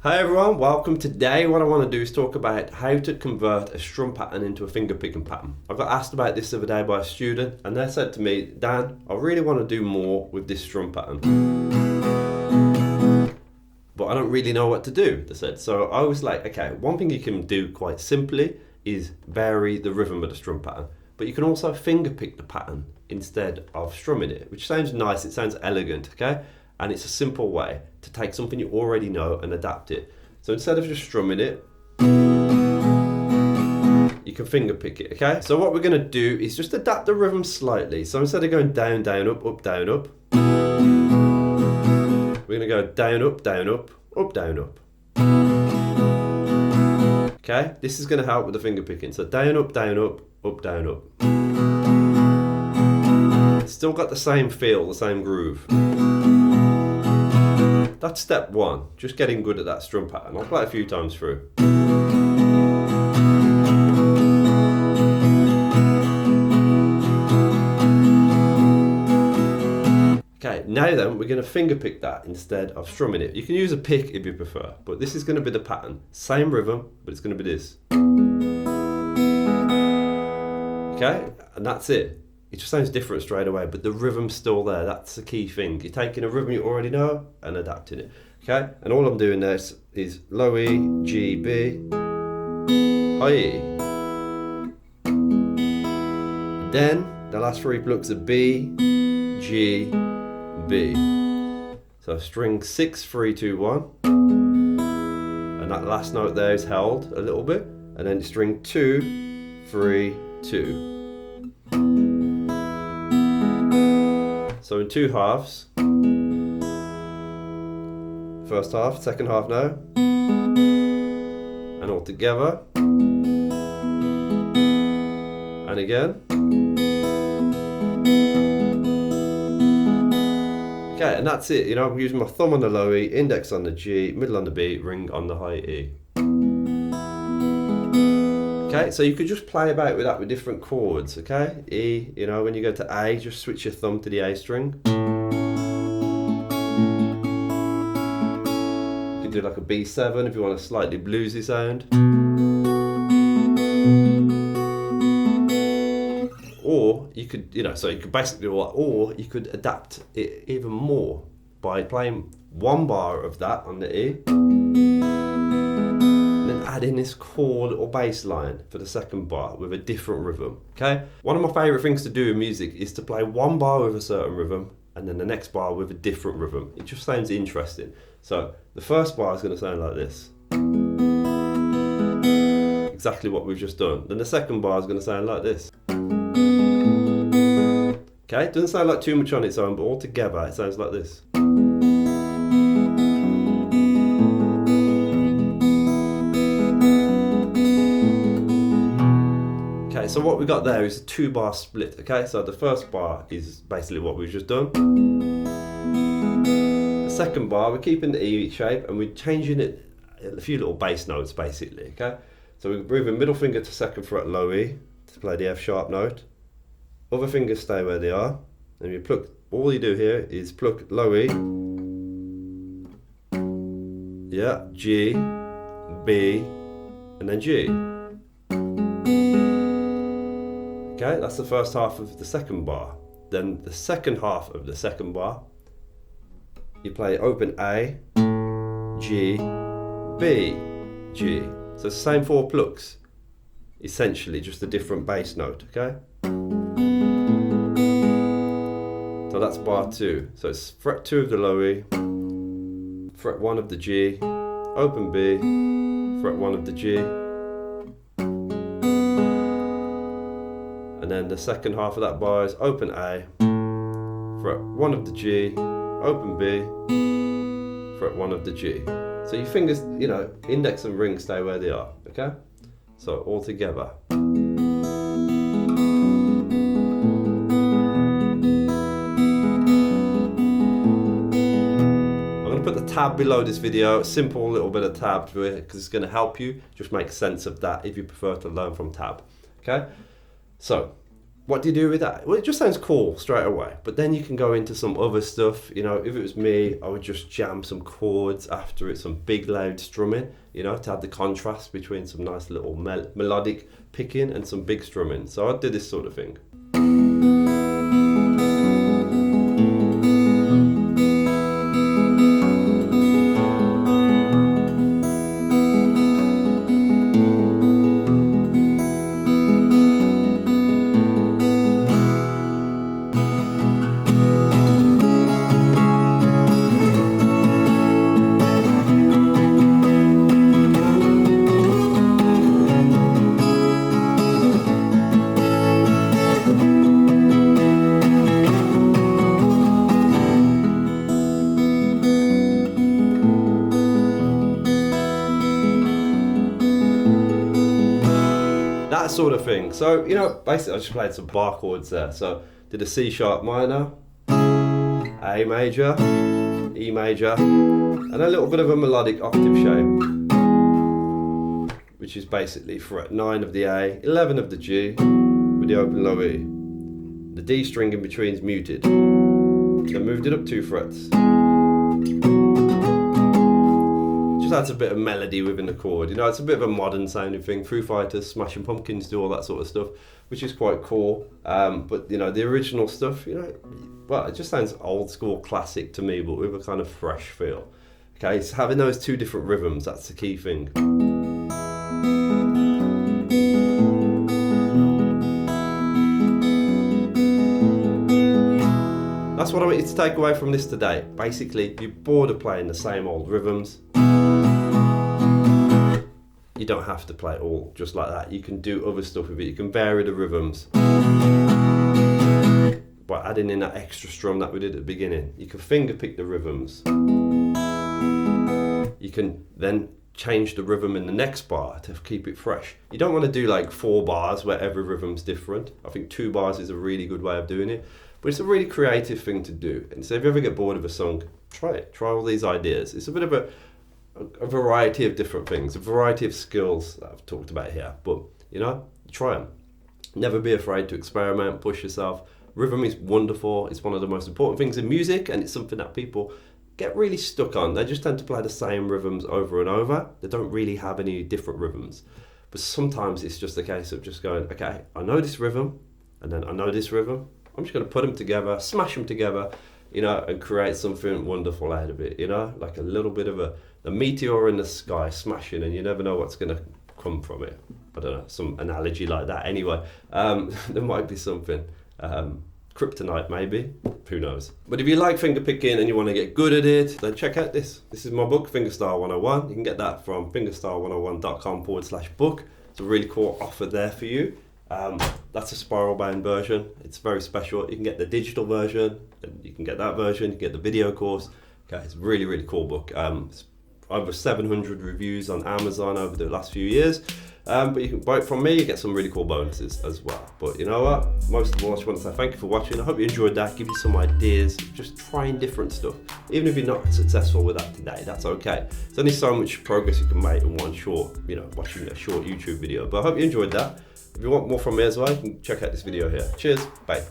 Hi everyone, welcome. Today what I want to do is talk about how to convert a strum pattern into a finger picking pattern. I got asked about this the other day by a student and they said to me, Dan, I really want to do more with this strum pattern, but I don't really know what to do, they said. So I was like, okay, one thing you can do quite simply is vary the rhythm of the strum pattern, but you can also finger pick the pattern instead of strumming it, which sounds nice, it sounds elegant, okay? And it's a simple way to take something you already know and adapt it. So instead of just strumming it, you can finger pick it, okay? So what we're gonna do is just adapt the rhythm slightly. So instead of going down, down, up, down, up, we're gonna go down, up, down, up, down, up. Okay, this is gonna help with the finger picking. So down, up, down, up, down, up. It's still got the same feel, the same groove. That's step one, just getting good at that strum pattern. I'll play it a few times through. Okay, now then we're going to finger pick that instead of strumming it. You can use a pick if you prefer, but this is going to be the pattern. Same rhythm, but it's going to be this. Okay, and that's it. It just sounds different straight away, but the rhythm's still there. That's the key thing. You're taking a rhythm you already know and adapting it. Okay? And all I'm doing there is low E, G, B, high E. Then the last three plucks are B, G, B. So string 6, 3, 2, 1. And that last note there is held a little bit. And then string 2, 3, 2. So in two halves, first half, second half now, and all together, and again. Okay, and that's it. You know, I'm using my thumb on the low E, index on the G, middle on the B, ring on the high E. Okay, so you could just play about with that with different chords, okay? E, you know, when you go to A, just switch your thumb to the A string. You could do like a B7 if you want a slightly bluesy sound. Or you could, you know, so you could basically, or you could adapt it even more by playing one bar of that on the E, add in this chord or bass line for the second bar with a different rhythm, okay? One of my favourite things to do in music is to play one bar with a certain rhythm and then the next bar with a different rhythm. It just sounds interesting. So the first bar is going to sound like this. Exactly what we've just done. Then the second bar is going to sound like this. Okay, it doesn't sound like too much on its own, but all together it sounds like this. Okay, so what we got there is a 2-bar split, okay? So the first bar is basically what we've just done. The second bar, we're keeping the E shape and we're changing it a few little bass notes basically, okay? So we're moving middle finger to second fret low E to play the F sharp note. Other fingers stay where they are. And you pluck, all you do here is pluck low E, yeah, G, B, and then G. Okay, that's the first half of the second bar. Then the second half of the second bar, you play open A, G, B, G. So it's the same 4 plucks, essentially just a different bass note, okay? So that's bar 2. So it's fret 2 of the low E, fret 1 of the G, open B, fret 1 of the G, and then the second half of that bar is open A, fret 1 of the G, open B, fret 1 of the G. So your fingers, you know, index and ring stay where they are, okay? So all together. I'm going to put the tab below this video, a simple little bit of tab to it because it's going to help you just make sense of that if you prefer to learn from tab, okay? So what do you do with that? Well, it just sounds cool straight away, but then you can go into some other stuff. You know, if it was me, I would just jam some chords after it, some big loud strumming, you know, to have the contrast between some nice little melodic picking and some big strumming. So I'd do this sort of thing. That sort of thing. So, you know, basically I just played some bar chords there. So did a C sharp minor, A major, E major, and a little bit of a melodic octave shape, which is basically fret 9 of the A, 11 of the G, with the open low E. The D string in between is muted. Then moved it up 2 frets. Just adds a bit of melody within the chord. You know, it's a bit of a modern sounding thing. Foo Fighters, Smashing Pumpkins do all that sort of stuff, which is quite cool. But you know, the original stuff, you know, well, it just sounds old school classic to me, but with a kind of fresh feel. Okay, so having those 2 different rhythms, that's the key thing. That's what I want you to take away from this today. Basically, if you're bored of playing the same old rhythms, you don't have to play it all just like that. You can do other stuff with it. You can vary the rhythms by adding in that extra strum that we did at the beginning. You can finger pick the rhythms. You can then change the rhythm in the next bar to keep it fresh. You don't want to do like 4 bars where every rhythm's different. I think 2 bars is a really good way of doing it. But it's a really creative thing to do. And so if you ever get bored of a song, try it. Try all these ideas. It's a bit of a variety of different things, a variety of skills that I've talked about here. But, you know, try them. Never be afraid to experiment, push yourself. Rhythm is wonderful. It's one of the most important things in music, and it's something that people get really stuck on. They just tend to play the same rhythms over and over. They don't really have any different rhythms. But sometimes it's just a case of just going, okay, I know this rhythm, and then I know this rhythm. I'm just going to put them together, smash them together, you know, and create something wonderful out of it, you know, like a little bit of a meteor in the sky smashing, and you never know what's going to come from it. I don't know, some analogy like that. Anyway, there might be something. Kryptonite maybe, who knows. But if you like finger picking and you want to get good at it, then check out this. This is my book, Fingerstyle 101. You can get that from fingerstyle101.com/book. It's a really cool offer there for you. That's a spiral bound version. It's very special. You can get the digital version, and you can get that version. You can get the video course. Okay, it's a really, really cool book. It's over 700 reviews on Amazon over the last few years. But you can buy it from me, you get some really cool bonuses as well. But you know what? Most of all, I just want to say thank you for watching. I hope you enjoyed that. Give you some ideas, just trying different stuff. Even if you're not successful with that today, that's okay. There's only so much progress you can make in one short, watching a short YouTube video. But I hope you enjoyed that. If you want more from me as well, you can check out this video here. Cheers, bye.